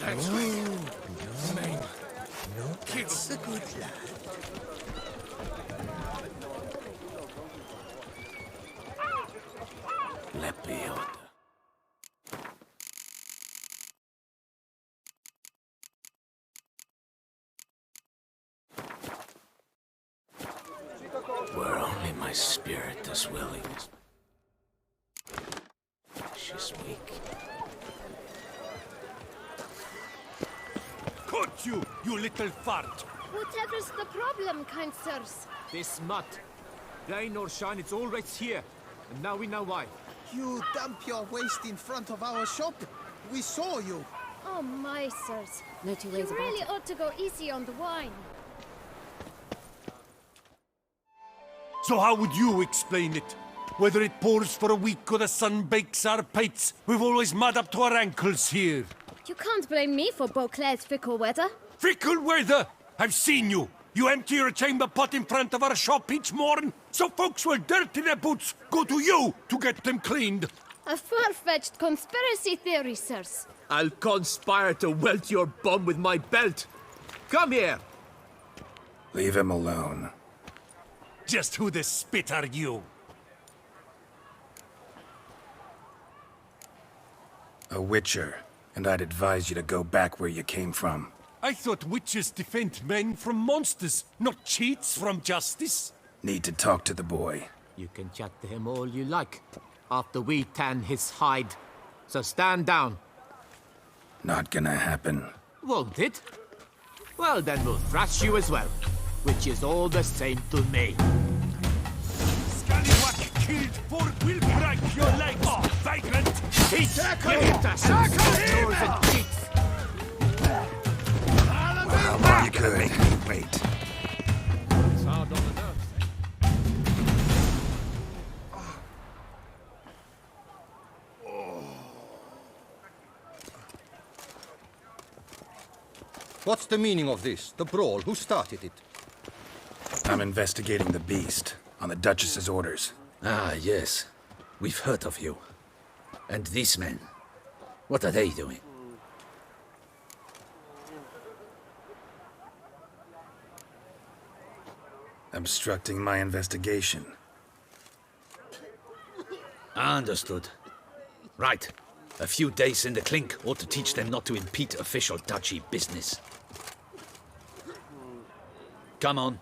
That's right. Mine. That's a good lad. Lepiot. Were only my spirit as willing as... She's weak. Caught you, you little fart! Whatever's the problem, kind sirs? This mutt. Rain or shine, it's always here. And now we know why. You dump your waste in front of our shop? We saw you. Oh my, sirs. No two You ways about really it. ought to go easy on the wine. So how would you explain it? Whether it pours for a week or the sun bakes our pates, we've always mud up to our ankles here. You can't blame me for Beauclair's fickle weather. Fickle weather! I've seen you! You empty your chamber pot in front of our shop each morn, so folks will dirty their boots, go to you to get them cleaned. A far-fetched conspiracy theory, sirs. I'll conspire to welt your bum with my belt. Come here. Leave him alone. Just who the spit are you? A witcher, and I'd advise you to go back where you came from. I thought witches defend men from monsters, not cheats from justice. Need to talk to the boy. You can chat to him all you like, after we tan his hide. So stand down. Not gonna happen. Won't it? Well, then we'll thrash you as well, which is all the same to me. Scallywag killed for will break your legs, vagrant! Give it to some toes and cheeks. Well, how you could make me wait. It's hard on the nerves. What's the meaning of this? The brawl? Who started it? I'm investigating the beast, on the Duchess's orders. Ah, yes. We've heard of you. And these men, what are they doing? Obstructing my investigation. Understood. Right. A few days in the clink ought to teach them not to impede official duchy business. Come on.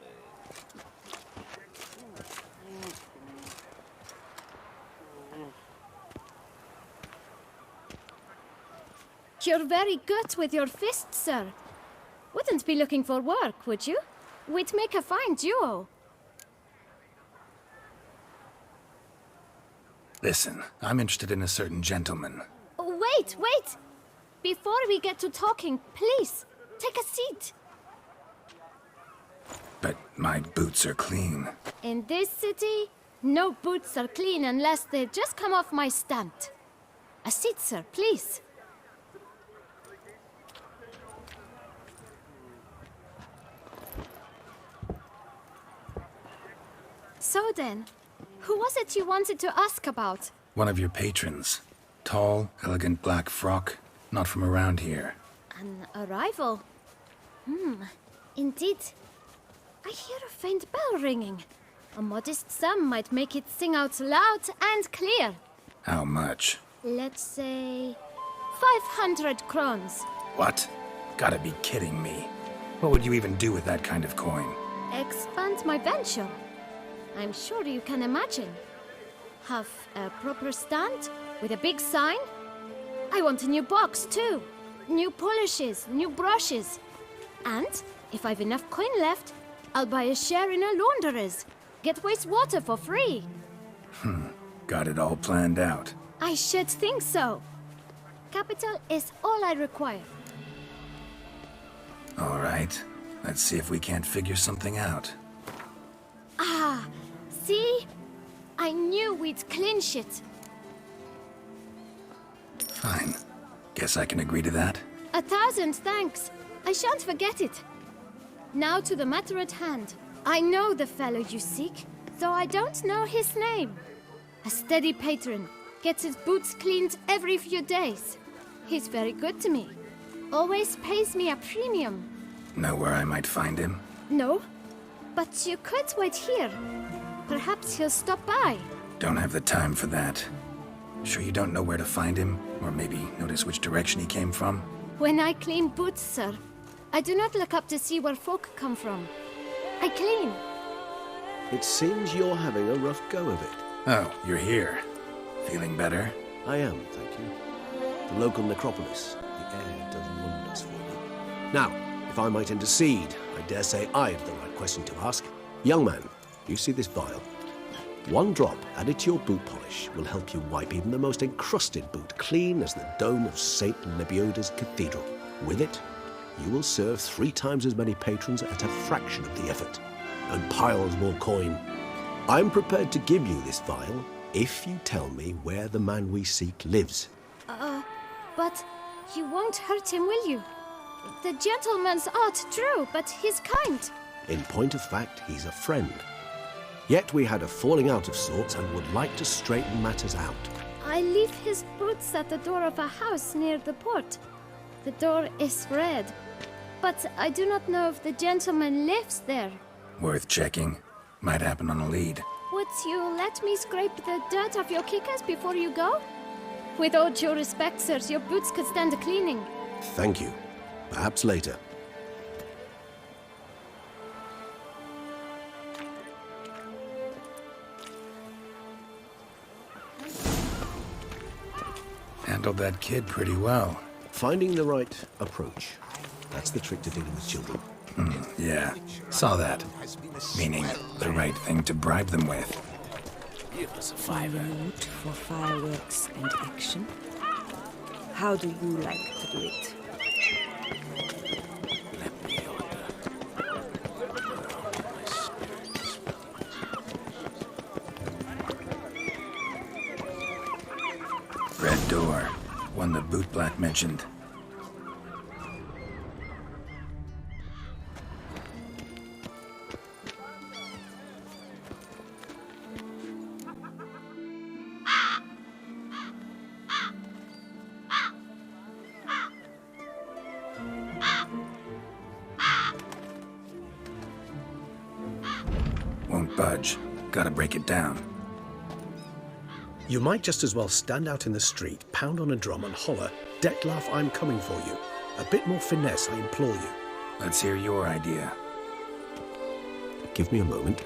You're very good with your fists, sir. Wouldn't be looking for work, would you? We'd make a fine duo. Listen, I'm interested in a certain gentleman. Wait, wait! Before we get to talking, please, take a seat. But my boots are clean. In this city, no boots are clean unless they just come off my stand. A seat, sir, please. So then, who was it you wanted to ask about? One of your patrons. Tall, elegant black frock. Not from around here. An arrival? Indeed. I hear a faint bell ringing. A modest sum might make it sing out loud and clear. How much? Let's say 500 crowns. What? Gotta be kidding me. What would you even do with that kind of coin? Expand my venture. I'm sure you can imagine. Have a proper stand with a big sign. I want a new box too. New polishes, new brushes. And if I've enough coin left, I'll buy a share in a launderer's. Get wastewater for free. Got it all planned out. I should think so. Capital is all I require. All right. Let's see if we can't figure something out. Ah, see? I knew we'd clinch it. Fine. Guess I can agree to that. 1,000 thanks. I shan't forget it. Now to the matter at hand. I know the fellow you seek, though I don't know his name. A steady patron, gets his boots cleaned every few days. He's very good to me. always pays me a premium. Know where I might find him? No, but you could wait here. Perhaps he'll stop by. Don't have the time for that. Sure you don't know where to find him? Or maybe notice which direction he came from? When I clean boots, sir, I do not look up to see where folk come from. I clean. It seems you're having a rough go of it. Oh, you're here. Feeling better? I am, thank you. The local necropolis. The air does wonders for me. Now, if I might intercede, I dare say I've the right question to ask. Young man, you see this vial? One drop added to your boot polish will help you wipe even the most encrusted boot clean as the dome of St. Lebioda's cathedral. With it, you will serve 3 times as many patrons at a fraction of the effort, and piles more coin. I'm prepared to give you this vial if you tell me where the man we seek lives. But you won't hurt him, will you? The gentleman's odd, true, but he's kind. In point of fact, he's a friend. Yet we had a falling out of sorts and would like to straighten matters out. I leave his boots at the door of a house near the port. The door is red, but I do not know if the gentleman lives there. Worth checking. Might happen on a lead. Would you let me scrape the dirt off your kickers before you go? With all due respect, sirs, your boots could stand a cleaning. Thank you. Perhaps later. Handled that kid pretty well. Finding the right approach. That's the trick to dealing with children. Yeah, saw that. Meaning, the right thing to bribe them with. Give us a fiver. Vote for fireworks and action. How do you like to do it? Let me Red door. One the bootblack mentioned. Won't budge. Gotta break it down. You might just as well stand out in the street, pound on a drum and holler, "Dettlaff, I'm coming for you." A bit more finesse, I implore you. Let's hear your idea. Give me a moment.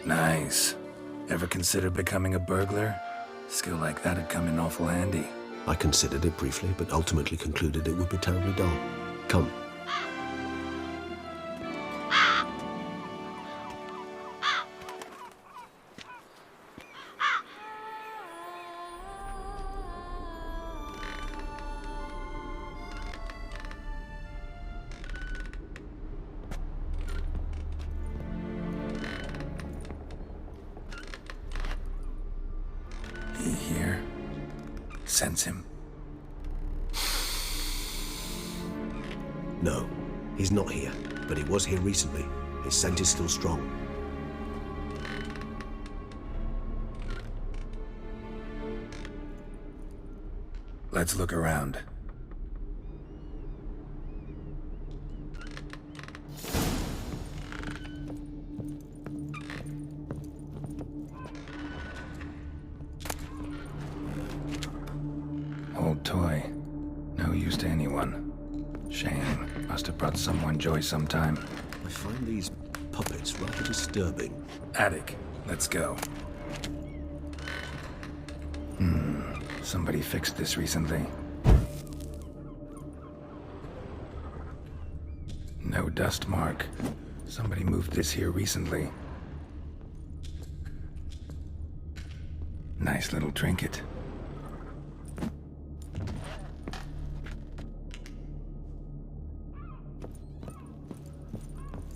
Nice. Ever consider becoming a burglar? Skill like that'd come in awful handy. I considered it briefly, but ultimately concluded it would be terribly dull. Come. He here? Sense him? No, he's not here, but he was here recently. His scent is still strong. Let's look around. Old toy. No use to anyone. Shame. Must have brought someone joy sometime. I find these puppets rather disturbing. Attic. Let's go. Somebody fixed this recently. No dust mark. Somebody moved this here recently. Nice little trinket.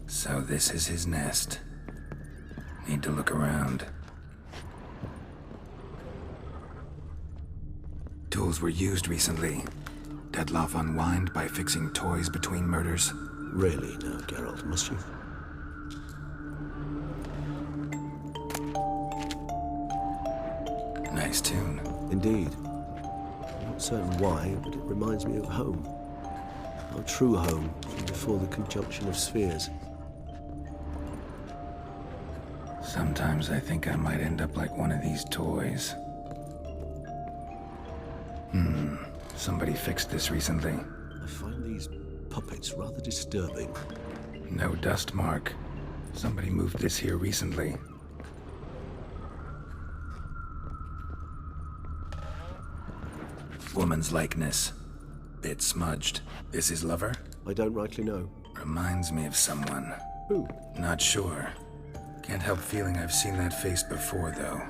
So this is his nest. Need to look around. Tools were used recently. Dettlaff unwind by fixing toys between murders. really now, Geralt, must you? Nice tune. Indeed. I'm not certain why, but it reminds me of home. Our true home from before the conjunction of spheres. Sometimes I think I might end up like one of these toys. Somebody fixed this recently. I find these puppets rather disturbing. No dust mark. Somebody moved this here recently. Woman's likeness. Bit smudged. This is lover? I don't rightly know. Reminds me of someone. Who? Not sure. Can't help feeling I've seen that face before, though.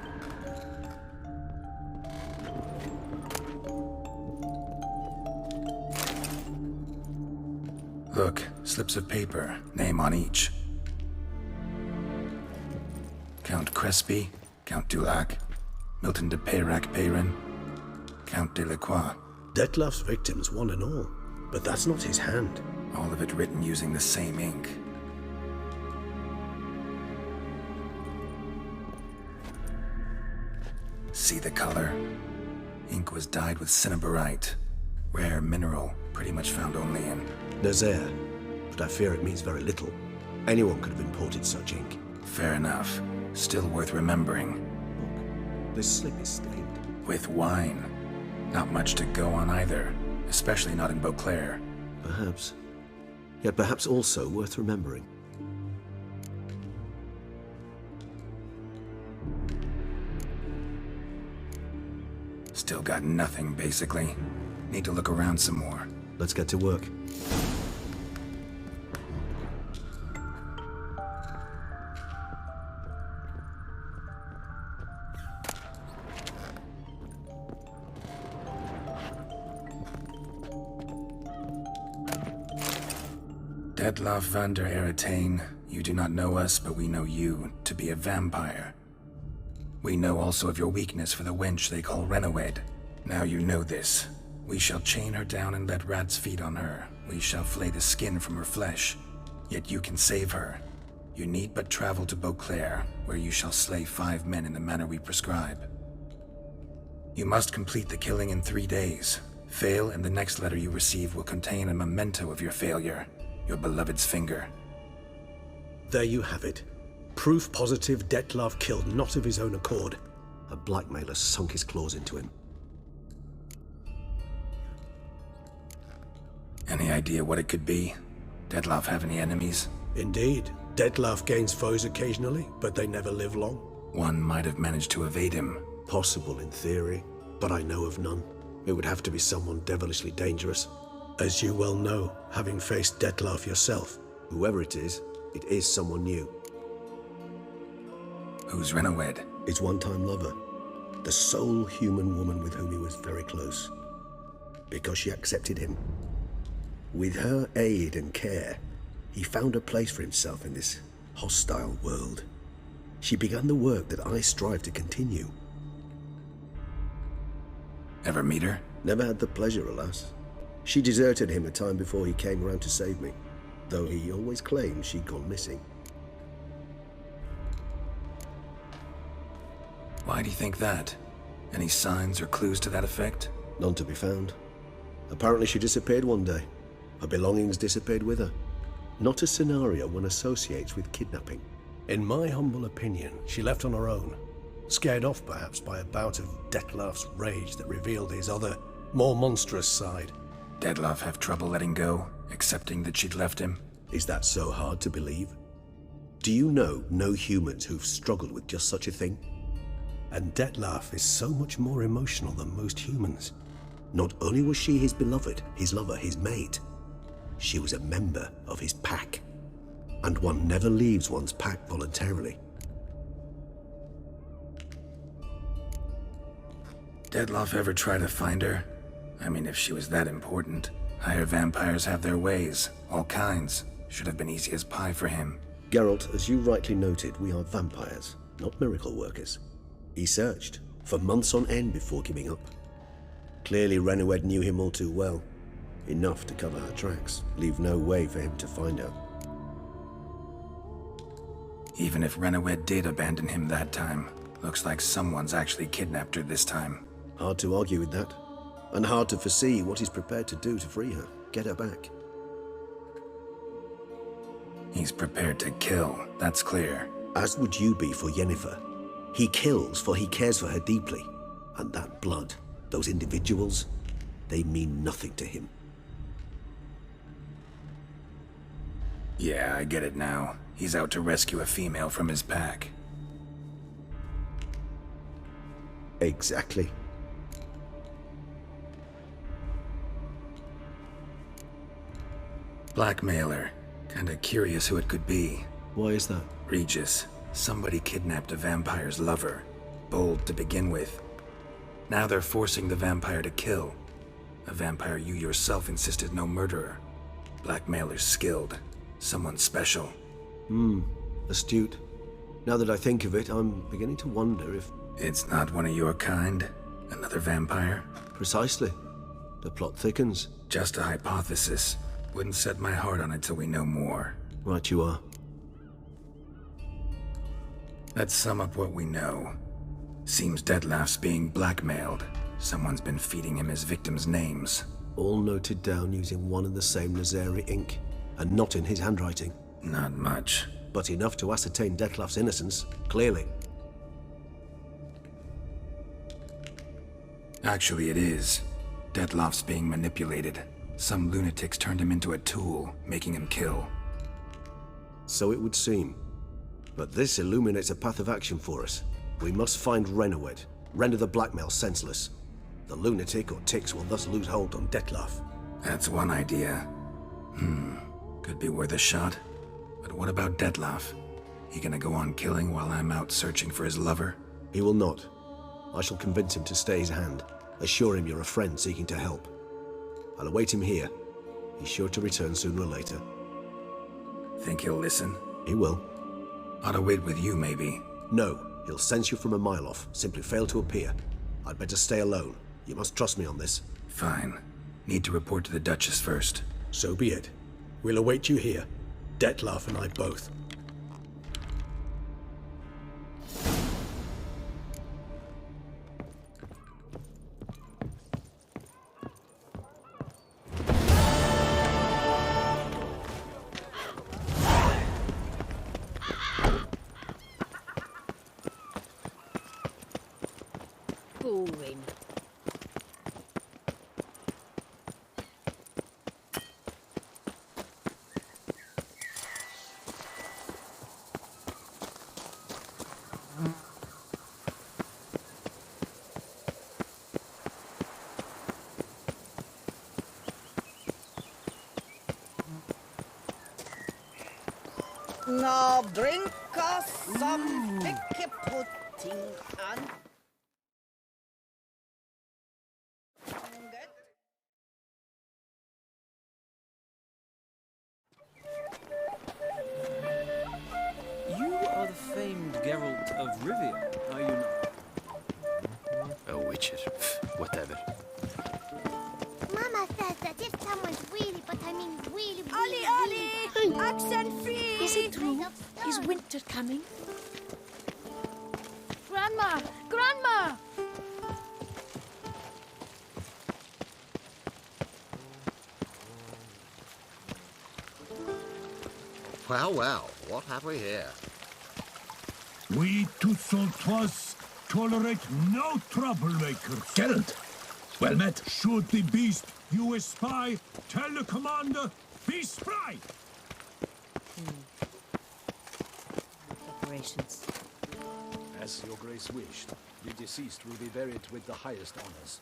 Look, slips of paper, name on each. Count Crespi, Count Dulac, Milton de Peyrac-Peyrin, Count Delacroix. Detlef's victims, one and all. But that's not his hand. All of it written using the same ink. See the color? Ink was dyed with cinnabarite. Rare mineral, pretty much found only in... Nazaire. But I fear it means very little. Anyone could have imported such ink. Fair enough. Still worth remembering. Look, this slip is stained. With wine. Not much to go on either. Especially not in Beauclair. Perhaps. Yet perhaps also worth remembering. Still got nothing, basically. Need to look around some more. Let's get to work. Detlaff van der Eretain, you do not know us, but we know you to be a vampire. We know also of your weakness for the wench they call Renawed. Now you know this. We shall chain her down and let rats feed on her. We shall flay the skin from her flesh. Yet you can save her. You need but travel to Beauclair, where you shall slay 5 men in the manner we prescribe. You must complete the killing in 3 days. Fail, and the next letter you receive will contain a memento of your failure. Your beloved's finger. There you have it. Proof positive Detlaff killed not of his own accord. A blackmailer sunk his claws into him. Any idea what it could be? Detlaff have any enemies? Indeed. Detlaff gains foes occasionally, but they never live long. One might have managed to evade him. Possible in theory, but I know of none. It would have to be someone devilishly dangerous. As you well know, having faced Detlaff yourself. Whoever it is someone new. Who's Renawed? His one-time lover. The sole human woman with whom he was very close. Because she accepted him. With her aid and care, he found a place for himself in this hostile world. She began the work that I strive to continue. Ever meet her? Never had the pleasure, alas. She deserted him a time before he came around to save me, though he always claimed she'd gone missing. Why do you think that? Any signs or clues to that effect? None to be found. Apparently she disappeared one day. Her belongings disappeared with her. Not a scenario one associates with kidnapping. In my humble opinion, she left on her own. Scared off perhaps by a bout of Detlaff's rage that revealed his other, more monstrous side. Detlaff have trouble letting go, accepting that she'd left him? Is that so hard to believe? Do you know no humans who've struggled with just such a thing? And Detlaff is so much more emotional than most humans. Not only was she his beloved, his lover, his mate, she was a member of his pack. And one never leaves one's pack voluntarily. Detlaff ever try to find her? I mean, if she was that important. Higher vampires have their ways, all kinds. Should have been easy as pie for him. Geralt, as you rightly noted, we are vampires, not miracle workers. He searched, for months on end before giving up. Clearly Renawed knew him all too well. Enough to cover her tracks, leave no way for him to find her. Even if Renowed did abandon him that time, looks like someone's actually kidnapped her this time. Hard to argue with that. And hard to foresee what he's prepared to do to free her, get her back. He's prepared to kill, that's clear. As would you be for Yennefer. He kills for he cares for her deeply. And that blood, those individuals, they mean nothing to him. Yeah, I get it now. He's out to rescue a female from his pack. Exactly. Blackmailer. Kinda curious who it could be. Why is that? Regis. Somebody kidnapped a vampire's lover. Bold to begin with. Now they're forcing the vampire to kill. A vampire you yourself insisted no murderer. Blackmailer's skilled. Someone special. Astute. Now that I think of it, I'm beginning to wonder if... It's not one of your kind? Another vampire? Precisely. The plot thickens. Just a hypothesis. Wouldn't set my heart on it till we know more. Right you are. Let's sum up what we know. Seems Detlef's being blackmailed. Someone's been feeding him his victims' names. All noted down using one and the same Nazeri ink, and not in his handwriting. Not much. But enough to ascertain Detlef's innocence, clearly. Actually, it is. Detlef's being manipulated. Some lunatics turned him into a tool, making him kill. So it would seem. But this illuminates a path of action for us. We must find Renowed, render the blackmail senseless. The lunatic or ticks will thus lose hold on Detlef. That's one idea. Could be worth a shot. But what about Detlef? He gonna go on killing while I'm out searching for his lover? He will not. I shall convince him to stay his hand. Assure him you're a friend seeking to help. I'll await him here. He's sure to return sooner or later. Think he'll listen? He will. Ought to wait with you, maybe. No, he'll sense you from a mile off. Simply fail to appear. I'd better stay alone. You must trust me on this. Fine. Need to report to the Duchess first. So be it. We'll await you here. Detlef and I both. Boring. Now drink us some picky pudding and... You are the famed Geralt of Rivia, are you not? Oh, witches. Whatever. Mama says that if someone's really, but I mean really, Ollie! Accent free! Is it true? Is winter coming? Grandma! Grandma! Well, well, what have we here? We Toussaint-Trois tolerate no troublemakers. Geralt! Well met. Should the beast you espy, tell the commander, be spry! Preparations. As your grace wished, the deceased will be buried with the highest honors.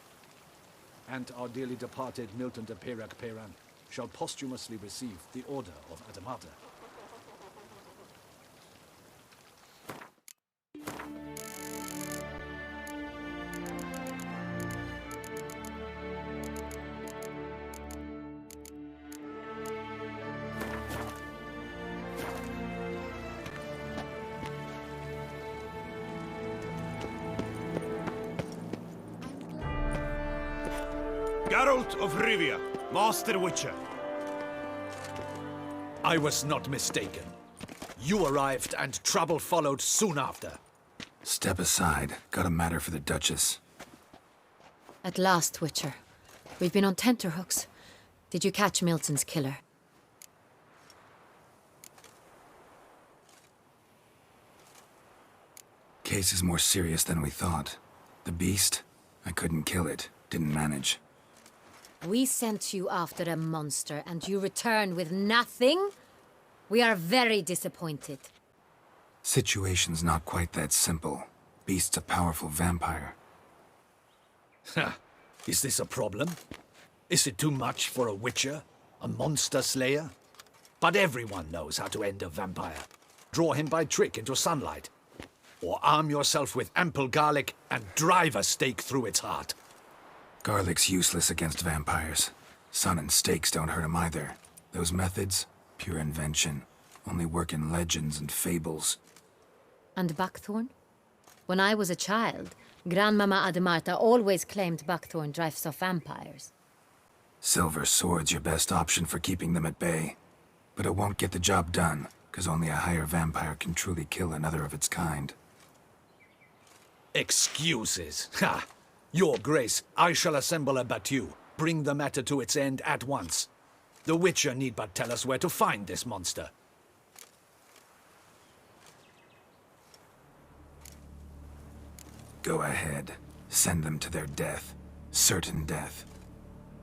And our dearly departed Milton de Peyrac-Peyran shall posthumously receive the Order of Adamata. Geralt of Rivia, Master Witcher. I was not mistaken. You arrived and trouble followed soon after. Step aside. Got a matter for the Duchess. At last, Witcher. We've been on tenterhooks. Did you catch Milton's killer? Case is more serious than we thought. The beast? I couldn't kill it. Didn't manage. We sent you after a monster, and you return with nothing? We are very disappointed. Situation's not quite that simple. Beast's a powerful vampire. Ha! Is this a problem? Is it too much for a Witcher? A monster slayer? But everyone knows how to end a vampire. Draw him by trick into sunlight. Or arm yourself with ample garlic and drive a stake through its heart. Garlic's useless against vampires. Sun and stakes don't hurt him either. Those methods, pure invention. Only work in legends and fables. And buckthorn? When I was a child, Grandmama Ademarta always claimed buckthorn drives off vampires. Silver sword's your best option for keeping them at bay. But it won't get the job done, because only a higher vampire can truly kill another of its kind. Excuses. Ha! Your Grace, I shall assemble a battue. Bring the matter to its end at once. The Witcher need but tell us where to find this monster. Go ahead. Send them to their death. Certain death.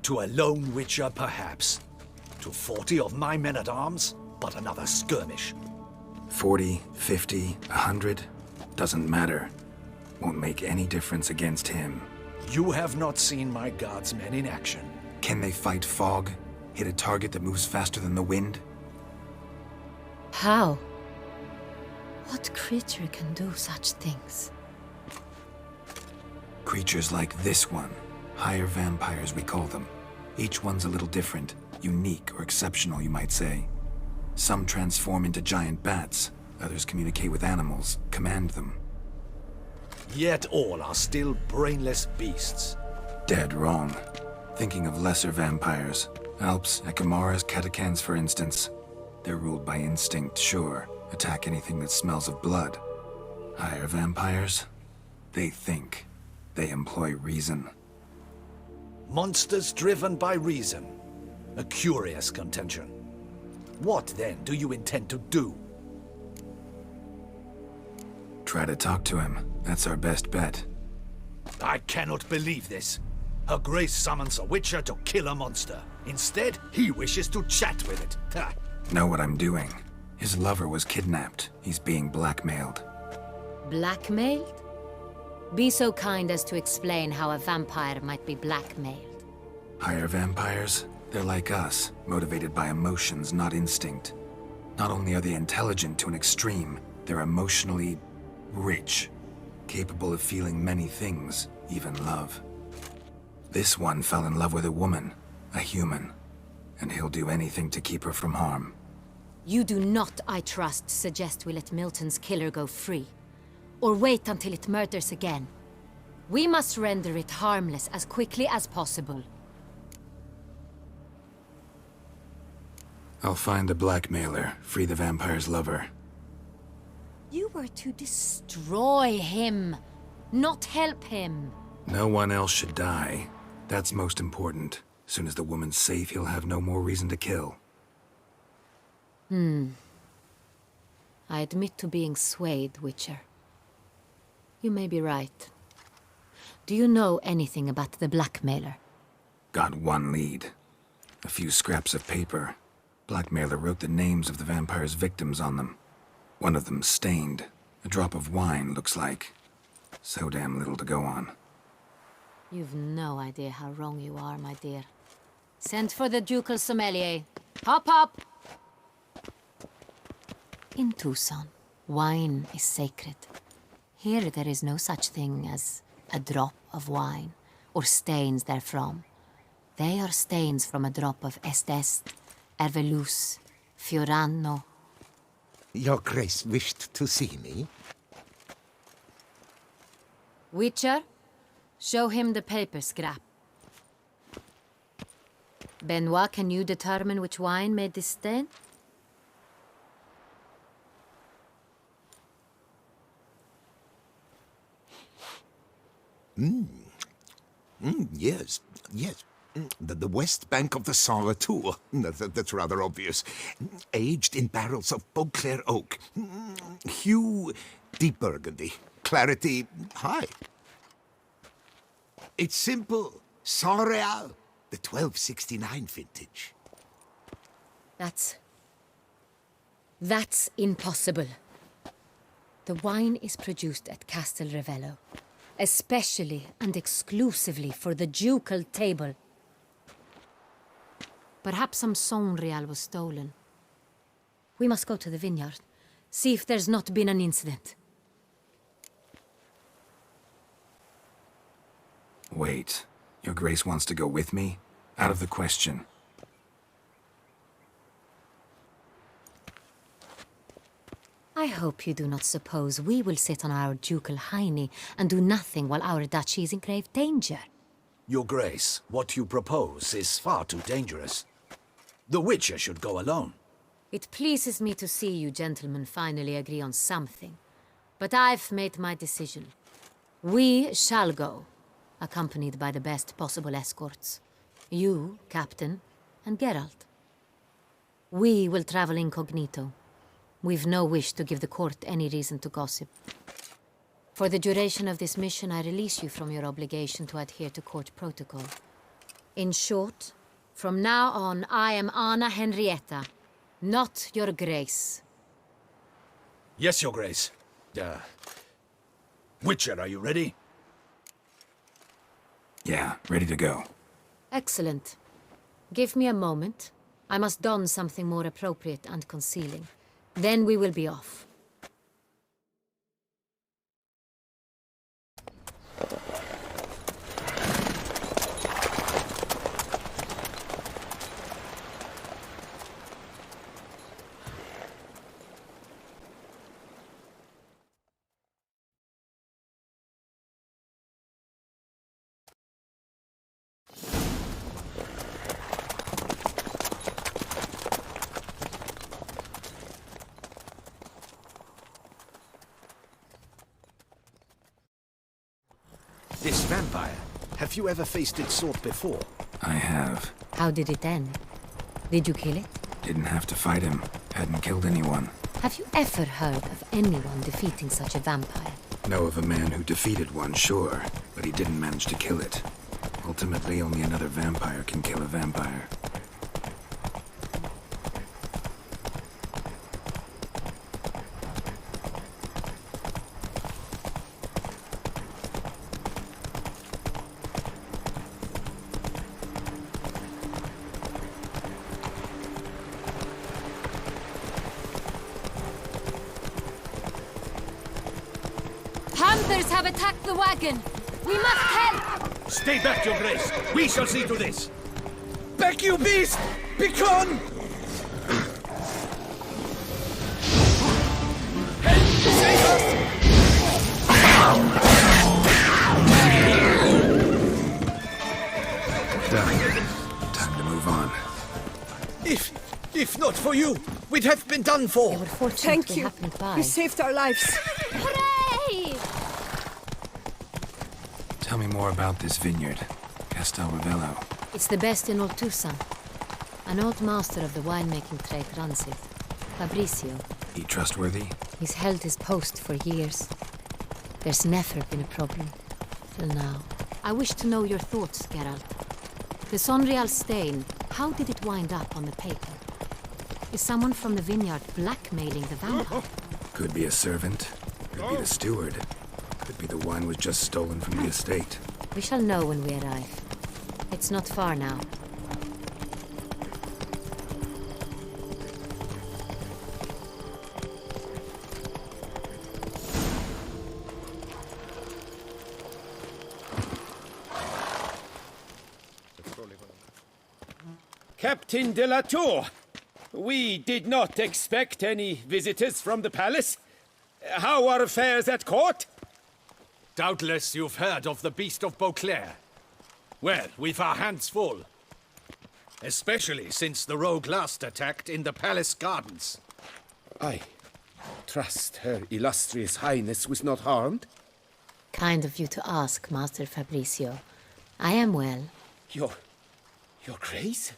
To a lone Witcher, perhaps. To 40 of my men-at-arms, but another skirmish. 40, 50, 100? Doesn't matter. Won't make any difference against him. You have not seen my guardsmen in action. Can they fight fog? Hit a target that moves faster than the wind? How? What creature can do such things? Creatures like this one. Higher vampires, we call them. Each one's a little different. Unique or exceptional, you might say. Some transform into giant bats. Others communicate with animals, command them. Yet all are still brainless beasts. Dead wrong. Thinking of lesser vampires. Alps, Ekamaras, Catechans, for instance. They're ruled by instinct, sure. Attack anything that smells of blood. Higher vampires? They think. They employ reason. Monsters driven by reason. A curious contention. What, then, do you intend to do? Try to talk to him. That's our best bet. I cannot believe this. Her Grace summons a Witcher to kill a monster. Instead, he wishes to chat with it. Ha. Know what I'm doing. His lover was kidnapped. He's being blackmailed. Blackmailed? Be so kind as to explain how a vampire might be blackmailed. Higher vampires? They're like us, motivated by emotions, not instinct. Not only are they intelligent to an extreme, they're emotionally rich, capable of feeling many things, even love. This one fell in love with a woman, a human, and he'll do anything to keep her from harm. You do not, I trust, suggest we let Milton's killer go free, or wait until it murders again. We must render it harmless as quickly as possible. I'll find the blackmailer, free the vampire's lover. You were to destroy him, not help him. No one else should die. That's most important. Soon as the woman's safe, he'll have no more reason to kill. I admit to being swayed, Witcher. You may be right. Do you know anything about the blackmailer? Got one lead. A few scraps of paper. Blackmailer wrote the names of the vampire's victims on them. One of them stained. A drop of wine, looks like. So damn little to go on. You've no idea how wrong you are, my dear. Send for the ducal sommelier. Hop, hop! In Tucson, wine is sacred. Here there is no such thing as a drop of wine, or stains therefrom. They are stains from a drop of Est, Hervelus, Fiorano. Your Grace wished to see me? Witcher, show him the paper scrap. Benoit, can you determine which wine made this stain? Yes, yes. The west bank of the Saint Retour. That's rather obvious. Aged in barrels of Beauclair oak. Hue, deep burgundy. Clarity, high. It's simple. Saint Real, the 1269 vintage. That's impossible. The wine is produced at Castel Revello, especially and exclusively for the ducal table. Perhaps some Saint Real was stolen. We must go to the vineyard, see if there's not been an incident. Wait, Your Grace wants to go with me? Out of the question. I hope you do not suppose we will sit on our ducal hiney and do nothing while our duchy is in grave danger. Your Grace, what you propose is far too dangerous. The Witcher should go alone. It pleases me to see you gentlemen finally agree on something. But I've made my decision. We shall go, accompanied by the best possible escorts. You, Captain, and Geralt. We will travel incognito. We've no wish to give the court any reason to gossip. For the duration of this mission, I release you from your obligation to adhere to court protocol. In short, from now on, I am Anna Henrietta, not Your Grace. Yes, Your Grace. Witcher, are you ready? Yeah, ready to go. Excellent. Give me a moment. I must don something more appropriate and concealing. Then we will be off. This vampire, have you ever faced its sort before? I have. How did it end? Did you kill it? Didn't have to fight him. Hadn't killed anyone. Have you ever heard of anyone defeating such a vampire? Know of a man who defeated one, sure, but he didn't manage to kill it. Ultimately, only another vampire can kill a vampire. Panthers have attacked the wagon! We must help! Stay back, Your Grace! We shall see to this! Back, you beast! Begone! Done. Time to move on. If not for you, we'd have been done for. They were fortunate Thank we you. happened by. You saved our lives. Hooray! Tell me more about this vineyard. Castel Revello. It's the best in old Tucson. An old master of the winemaking trade runs it. Fabricio. He trustworthy? He's held his post for years. There's never been a problem. Till now. I wish to know your thoughts, Geralt. The Sonreal stain, how did it wind up on the paper? Is someone from the vineyard blackmailing the vampire? Could be a servant. Could be the steward. Could be the wine was just stolen from the estate. We shall know when we arrive. It's not far now. Captain de la Tour, we did not expect any visitors from the palace. How are affairs at court? Doubtless you've heard of the Beast of Beauclair. Well, we've our hands full. especially since the rogue last attacked in the palace gardens. I trust Her Illustrious Highness was not harmed. Kind of you to ask, Master Fabricio. I am well. Your Grace?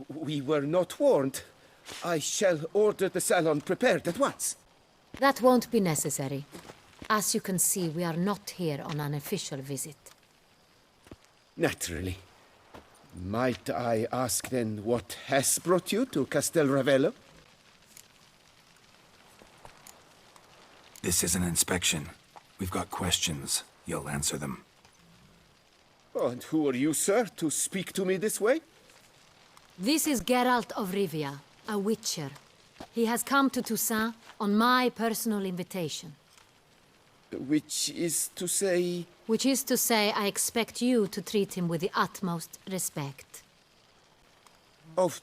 We were not warned. I shall order the salon prepared at once. That won't be necessary. As you can see, we are not here on an official visit. Naturally. Might I ask then what has brought you to Castel Ravello? This is an inspection. We've got questions. You'll answer them. Oh, and who are you, sir, to speak to me this way? This is Geralt of Rivia, a witcher. He has come to Toussaint on my personal invitation. Which is to say... Which is to say, I expect you to treat him with the utmost respect. Of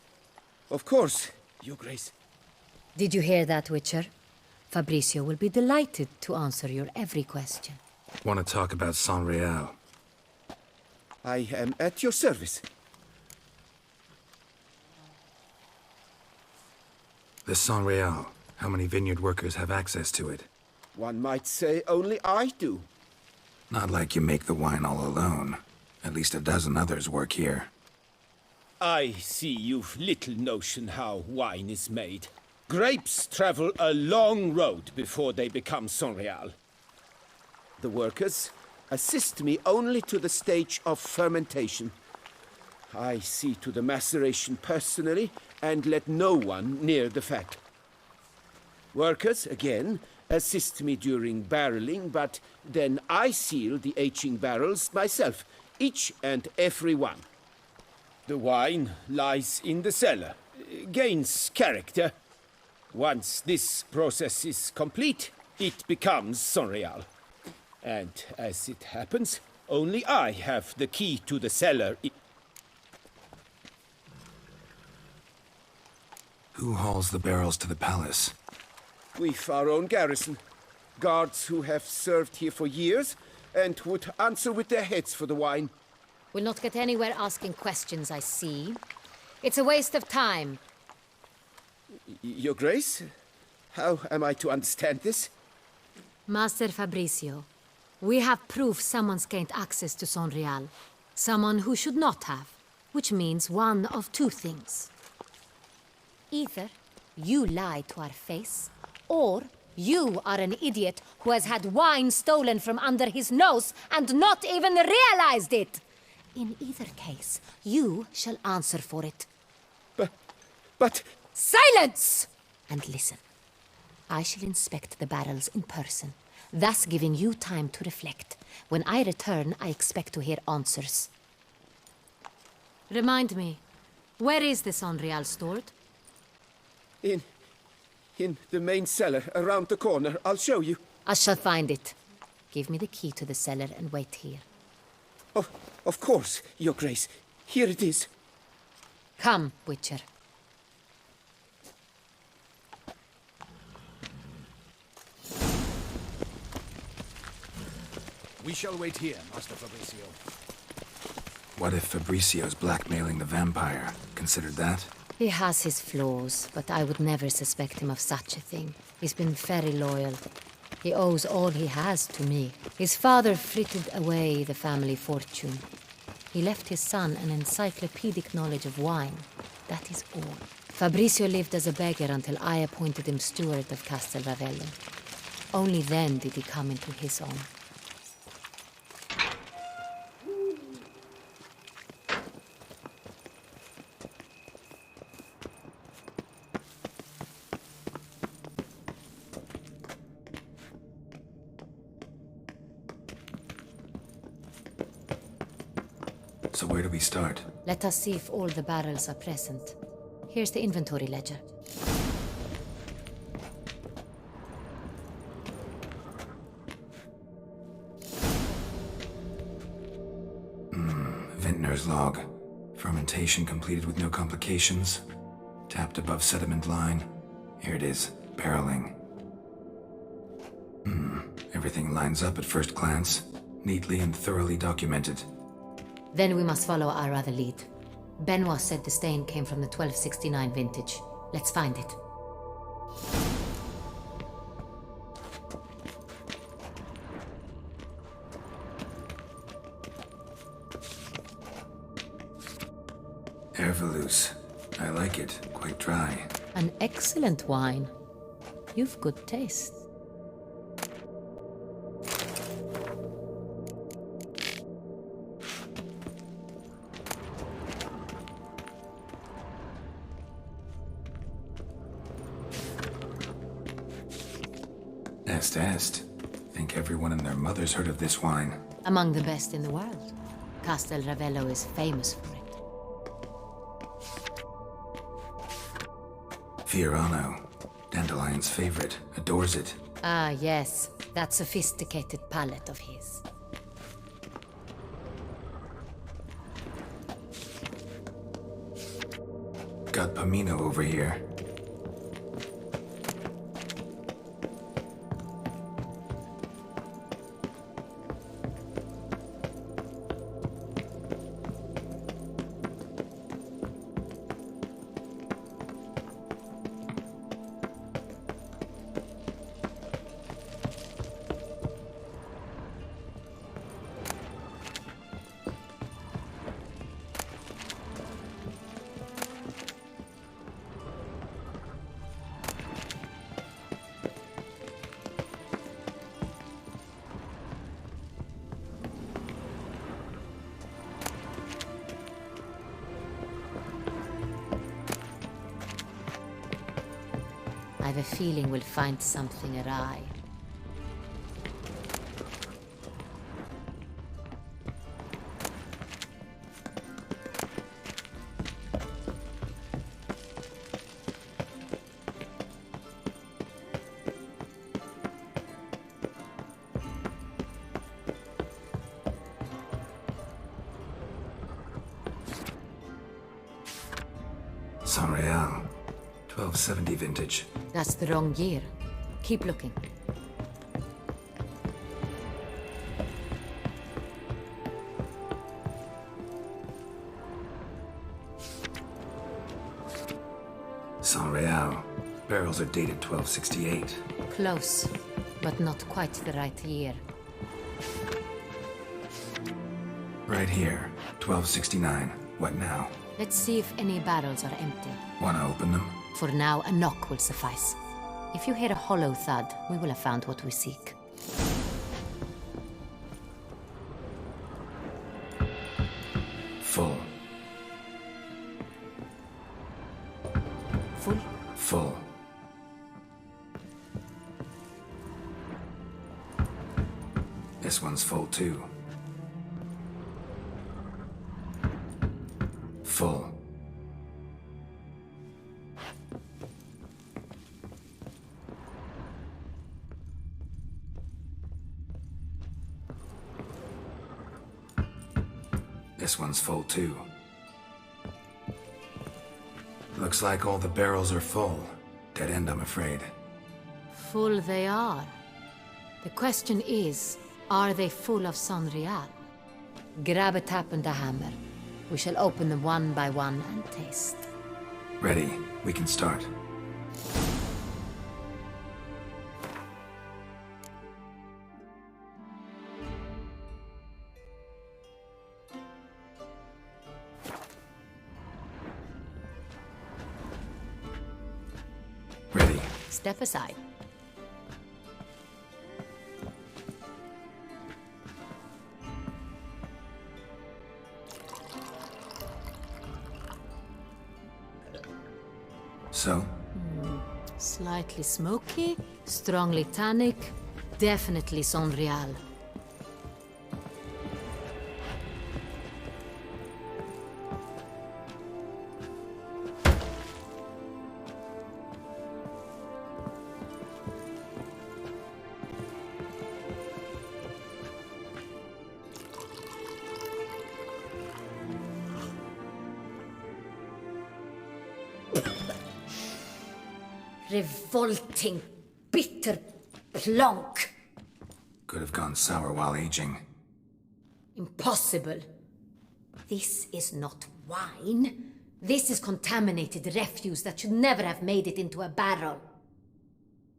course, Your Grace. Did you hear that, Witcher? Fabricio will be delighted to answer your every question. Want to talk about San Real? I am at your service. The San Real. How many vineyard workers have access to it? One might say only I do. Not like you make the wine all alone. At least a dozen others work here. I see you've little notion how wine is made. Grapes travel a long road before they become San Real. The workers assist me only to the stage of fermentation. I see to the maceration personally and let no one near the fat. Workers, again, assist me during barreling, but then I seal the aging barrels myself, each and every one. The wine lies in the cellar, gains character. Once this process is complete, it becomes San Real. And as it happens, only I have the key to the cellar. Who hauls the barrels to the palace? We've our own garrison. Guards who have served here for years and would answer with their heads for the wine. We'll not get anywhere asking questions, I see. It's a waste of time. Your Grace? How am I to understand this? Master Fabricio, we have proof someone's gained access to San Real. Someone who should not have. Which means one of two things. Either you lie to our face, or you are an idiot who has had wine stolen from under his nose and not even realized it. In either case, you shall answer for it. But... Silence! And listen. I shall inspect the barrels in person, thus giving you time to reflect. When I return, I expect to hear answers. Remind me, where is the San Real stored? In the main cellar, around the corner. I'll show you. I shall find it. Give me the key to the cellar and wait here. Of course, Your Grace. Here it is. Come, Witcher. We shall wait here, Master Fabricio. What if Fabricio's blackmailing the vampire? Considered that? He has his flaws, but I would never suspect him of such a thing. He's been very loyal. He owes all he has to me. His father frittered away the family fortune. He left his son an encyclopedic knowledge of wine. That is all. Fabricio lived as a beggar until I appointed him steward of Castel Ravello. Only then did he come into his own. So where do we start? Let us see if all the barrels are present. Here's the inventory ledger. Vintner's log. Fermentation completed with no complications. Tapped above sediment line. Here it is. Barreling. Everything lines up at first glance. Neatly and thoroughly documented. Then we must follow our other lead. Benoit said the stain came from the 1269 vintage. Let's find it. Hervelous. I like it. Quite dry. An excellent wine. You've good taste. Est. Think everyone and their mother's heard of this wine. Among the best in the world. Castel Ravello is famous for it. Fiorano. Dandelion's favorite. Adores it. Ah, yes. That sophisticated palate of his. Got Pomino over here. I have a feeling we'll find something awry. Saint-Réal. 1270 vintage. That's the wrong year. Keep looking. Saint-Réal. Barrels are dated 1268. Close, but not quite the right year. Right here. 1269. What now? Let's see if any barrels are empty. Wanna open them? For now, a knock will suffice. If you hear a hollow thud, we will have found what we seek. Full. Full? Full. This one's full too. Full. This one's full too. Looks like all the barrels are full. Dead end, I'm afraid. Full they are. The question is, are they full of Saint-Réal? Grab a tap and a hammer. We shall open them one by one and taste. Ready. We can start. Ready. Step aside. So? Slightly smoky, strongly tannic, definitely Saint-Réal. Revolting, bitter plonk. Could have gone sour while aging. Impossible. This is not Wine? This is contaminated refuse that should never have made it into a barrel.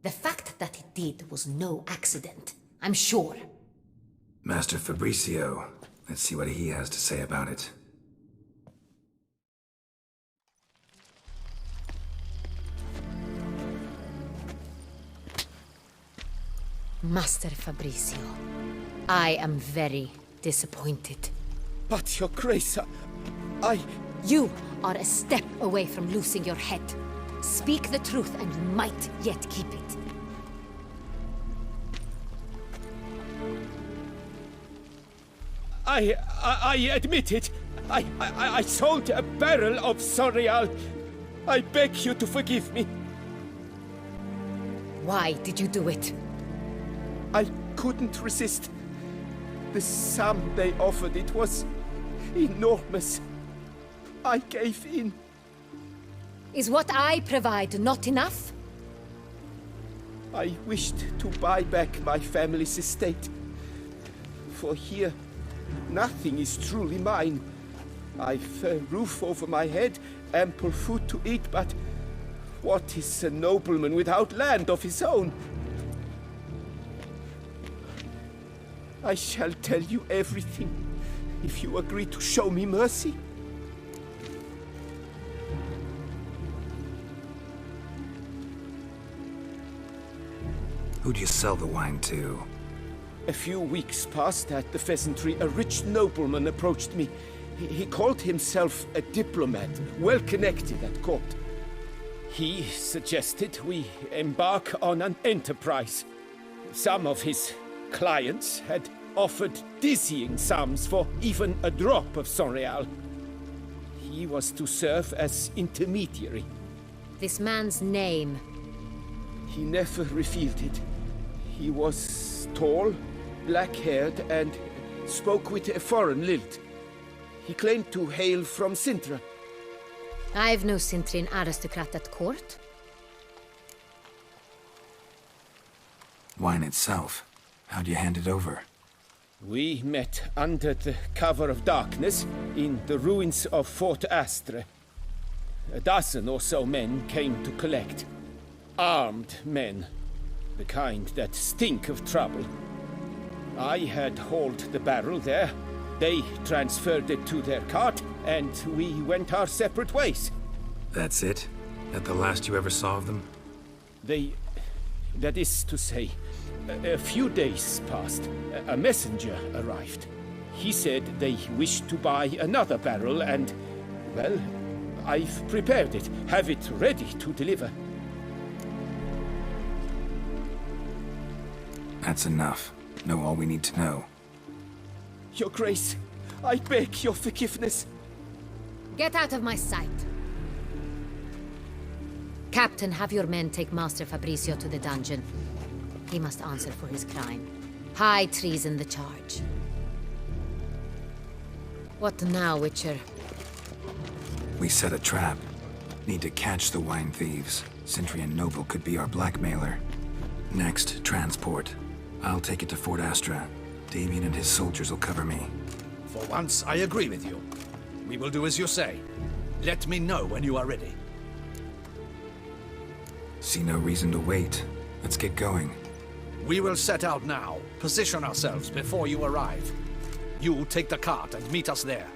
The fact that it did was no accident, I'm sure. Master Fabricio, let's see what he has to say about it. Master Fabricio, I am very disappointed. But, Your Grace, You are a step away from losing your head. Speak the truth and you might yet keep it. I admit it. I sold a barrel of Sorial. I beg you to forgive me. Why did you do it? I couldn't resist. The sum they offered, it was enormous. I gave in. Is what I provide not enough? I wished to buy back my family's estate. For here, nothing is truly mine. I've a roof over my head, ample food to eat, but what is a nobleman without land of his own? I shall tell you everything, if you agree to show me mercy. Who do you sell the wine to? A few weeks past at the Pheasantry, a rich nobleman approached me. He called himself a diplomat, well connected at court. He suggested we embark on an enterprise. Some of his clients had offered dizzying sums for even a drop of Sorial. He was to serve as intermediary. This man's name? He never revealed it. He was tall, black-haired, and spoke with a foreign lilt. He claimed to hail from Sintra. I've no Sintrin aristocrat at court. Wine itself. How do you hand it over? We met under the cover of darkness in the ruins of Fort Astre. A dozen or so men came to collect. Armed men. The kind that stink of trouble. I had hauled the barrel there. They transferred it to their cart, and we went our separate ways. That's it? That the last you ever saw of them? That is to say, a few days passed. A messenger arrived. He said they wished to buy another barrel and, well, I've prepared it, have it ready to deliver. That's enough. Know all we need to know. Your Grace, I beg your forgiveness. Get out of my sight. Captain, have your men take Master Fabricio to the dungeon. He must answer for his crime. High treason the charge. What now, Witcher? We set a trap. Need to catch the wine thieves. Sentry and Noble could be our blackmailer. Next, transport. I'll take it to Fort Astra. Damien and his soldiers will cover me. For once, I agree with you. We will do as you say. Let me know when you are ready. See no reason to wait. Let's get going. We will set out now. Position ourselves before you arrive. You take the cart and meet us there.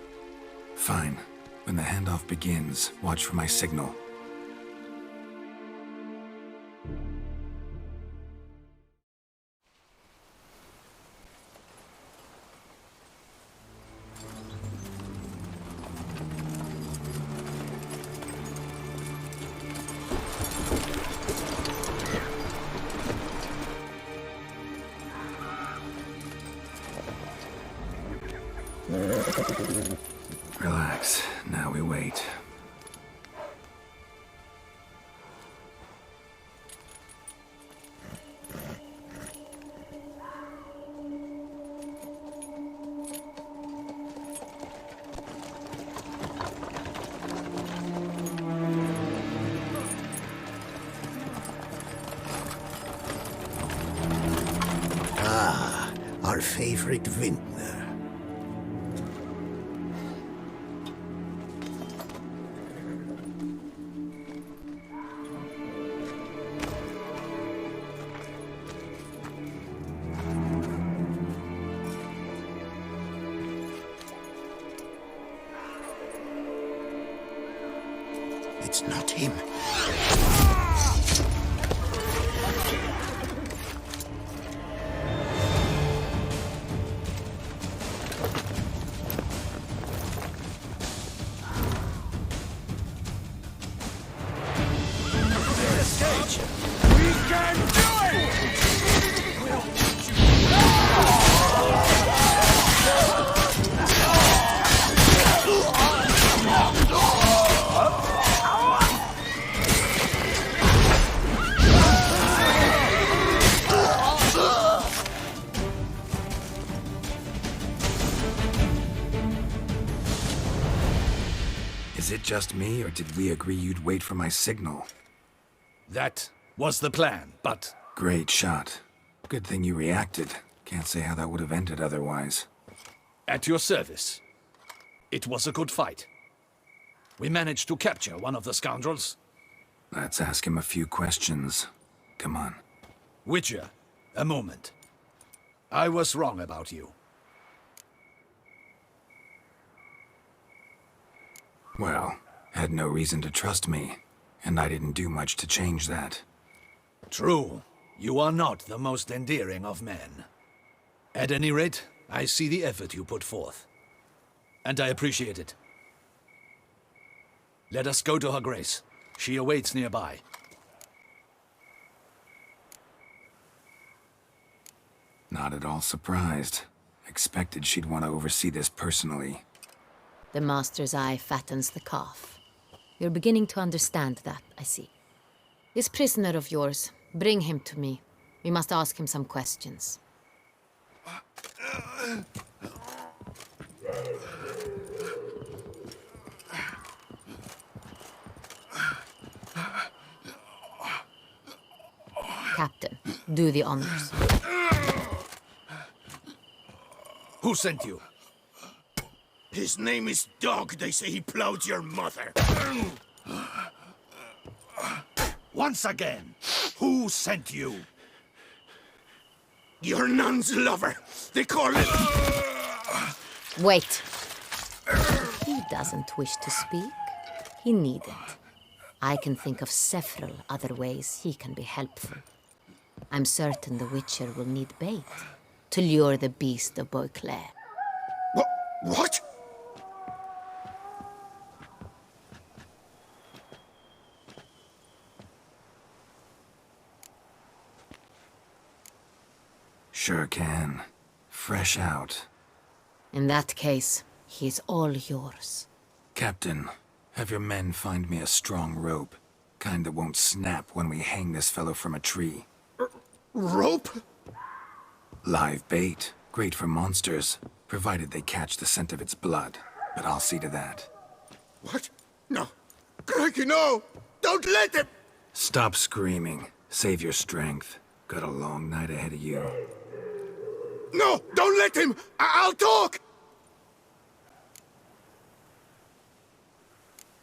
Fine. When the handoff begins, watch for my signal. Relax. Now we wait. Ah, our favorite vintner. him. We can do it! We'll teach you. Is it just me, or did we agree you'd wait for my signal? That was the plan, but... Great shot. Good thing you reacted. Can't say how that would have ended otherwise. At your service. It was a good fight. We managed to capture one of the scoundrels. Let's ask him a few questions. Come on. Witcher, a moment. I was wrong about you. Well, had no reason to trust me, and I didn't do much to change that. True. You are not the most endearing of men. At any rate, I see the effort you put forth. And I appreciate it. Let us go to her grace. She awaits nearby. Not at all surprised. Expected she'd want to oversee this personally. The master's eye fattens the calf. You're beginning to understand that, I see. This prisoner of yours, bring him to me. We must ask him some questions. Captain, do the honors. Who sent you? His name is Dog. They say he plowed your mother. Once again, who sent you? Your nun's lover. They call him... Wait. If he doesn't wish to speak, he needn't. I can think of several other ways he can be helpful. I'm certain the Witcher will need bait to lure the beast of Beauclair. What? Sure can. Fresh out. In that case, he's all yours. Captain, have your men find me a strong rope. Kind that won't snap when we hang this fellow from a tree. Rope? Live bait. Great for monsters, provided they catch the scent of its blood. But I'll see to that. What? No. Crikey, no! Don't let him! Stop screaming. Save your strength. Got a long night ahead of you. No! Don't let him! I'll talk!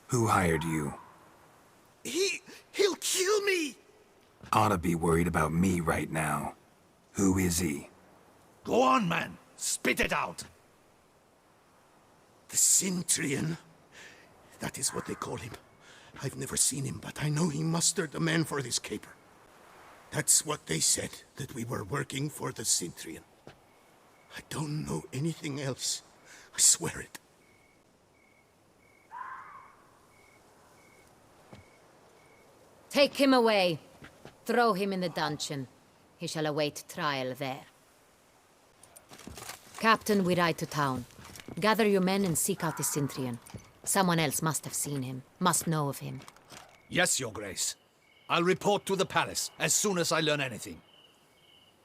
Who hired you? He'll kill me! Ought to be worried about me right now. Who is he? Go on, man. Spit it out. The Cintrian. That is what they call him. I've never seen him, but I know he mustered the men for this caper. That's what they said, that we were working for the Cintrian. I don't know anything else. I swear it. Take him away. Throw him in the dungeon. He shall await trial there. Captain, we ride to town. Gather your men and seek out the Cintrian. Someone else must have seen him, must know of him. Yes, Your Grace. I'll report to the palace as soon as I learn anything.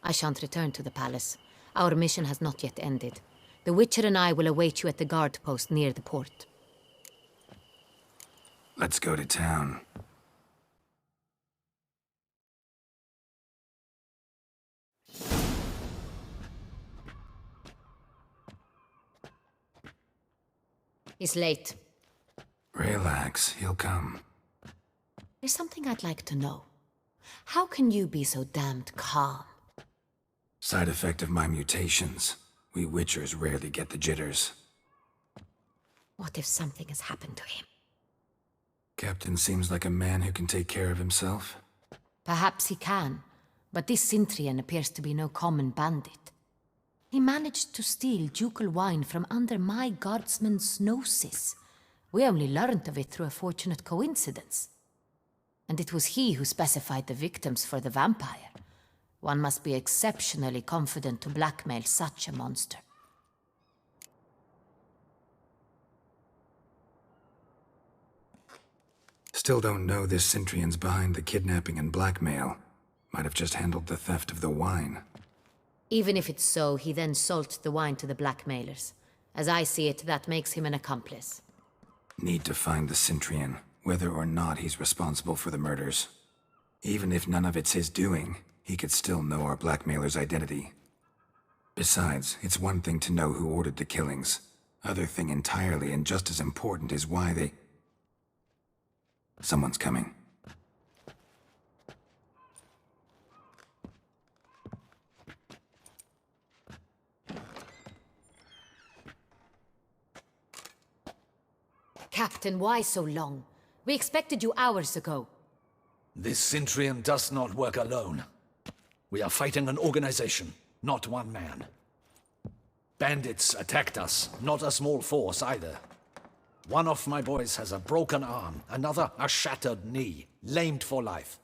I shan't return to the palace. Our mission has not yet ended. The Witcher and I will await you at the guard post near the port. Let's go to town. He's late. Relax, he'll come. There's something I'd like to know. How can you be so damned calm? Side effect of my mutations. We Witchers rarely get the jitters. What if something has happened to him? Captain seems like a man who can take care of himself. Perhaps he can, but this Cintrian appears to be no common bandit. He managed to steal ducal wine from under my guardsman's noses. We only learned of it through a fortunate coincidence. And it was he who specified the victims for the vampire. One must be exceptionally confident to blackmail such a monster. Still don't know this Cintrian's behind the kidnapping and blackmail. Might have just handled the theft of the wine. Even if it's so, he then sold the wine to the blackmailers. As I see it, that makes him an accomplice. Need to find the Cintrian, whether or not he's responsible for the murders. Even if none of it's his doing, he could still know our blackmailer's identity. Besides, it's one thing to know who ordered the killings. Other thing entirely, and just as important, is why they... Someone's coming. Captain, why so long? We expected you hours ago. This Cintrian does not work alone. We are fighting an organization, not one man. Bandits attacked us, not a small force either. One of my boys has a broken arm, another a shattered knee, lamed for life.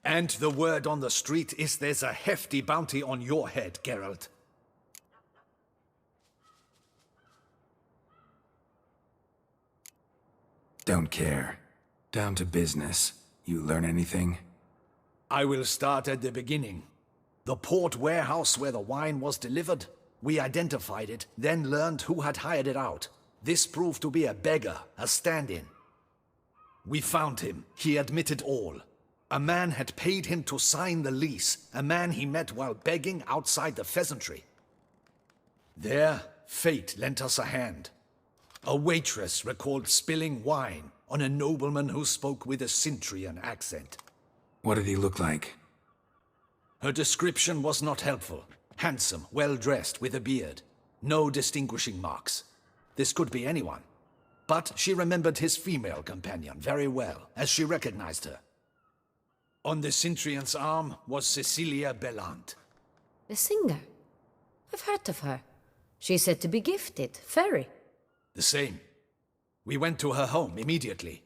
And the word on the street is there's a hefty bounty on your head, Geralt. Don't care. Down to business. You learn anything? I will start at the beginning. The port warehouse where the wine was delivered. We identified it, then learned who had hired it out. This proved to be a beggar, a stand-in. We found him. He admitted all. A man had paid him to sign the lease, a man he met while begging outside the pheasantry. There, fate lent us a hand. A waitress recalled spilling wine on a nobleman who spoke with a Cintrian accent. What did he look like? Her description was not helpful. Handsome, well-dressed, with a beard. No distinguishing marks. This could be anyone. But she remembered his female companion very well, as she recognized her. On the Cintrian's arm was Cecilia Bellant. The singer? I've heard of her. She's said to be gifted, fairy. The same. We went to her home immediately.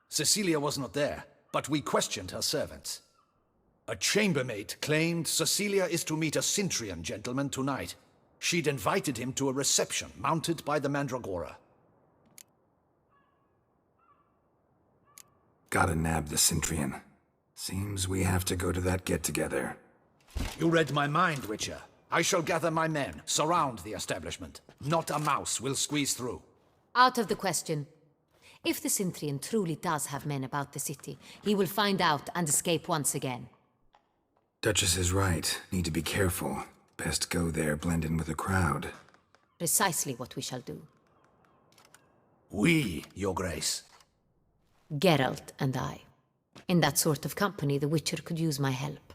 Cecilia was not there, but we questioned her servants. A chambermaid claimed Cecilia is to meet a Cintrian gentleman tonight. She'd invited him to a reception mounted by the Mandragora. Gotta nab the Cintrian. Seems we have to go to that get-together. You read my mind, Witcher. I shall gather my men, surround the establishment. Not a mouse will squeeze through. Out of the question. If the Cintrian truly does have men about the city, he will find out and escape once again. Duchess is right. Need to be careful. Best go there, blend in with the crowd. Precisely what we shall do. We, Your Grace. Geralt and I. In that sort of company, the Witcher could use my help.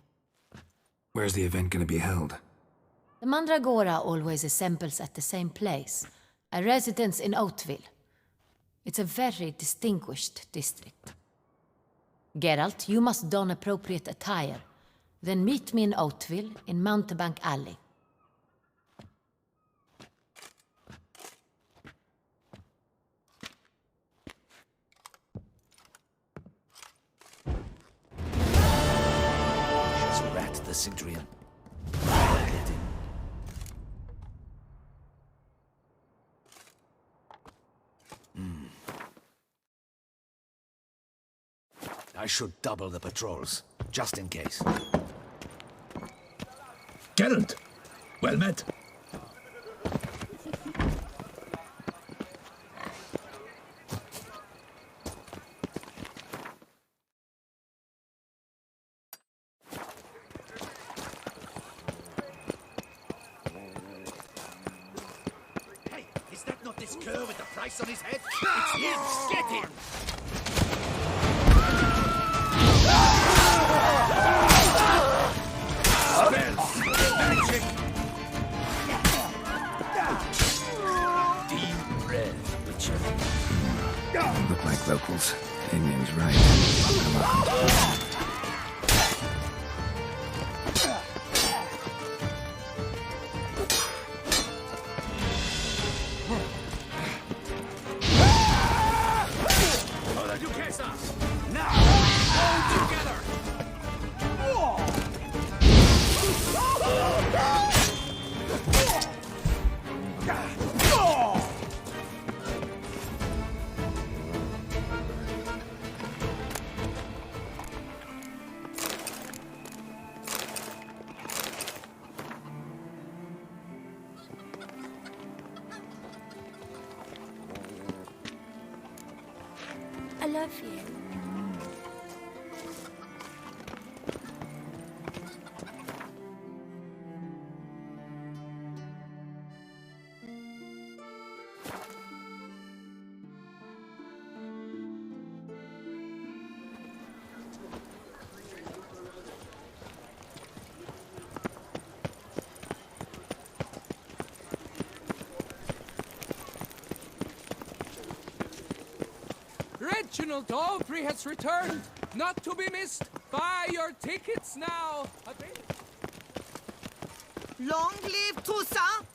Where's the event gonna be held? The Mandragora always assembles at the same place, a residence in Oatville. It's a very distinguished district. Geralt, you must don appropriate attire. Then meet me in Oatville, in Mountebank Alley. She's a rat, the Cintrian. I'll get him. I should double the patrols, just in case. Geralt! Well met. Hey, is that not this cur with the price on his head? It's him! Get him! Spells! Magic! Deep breath, Witcher. Look like local love you. Reginald Aubry has returned, not to be missed. Buy your tickets now. Long live Toussaint!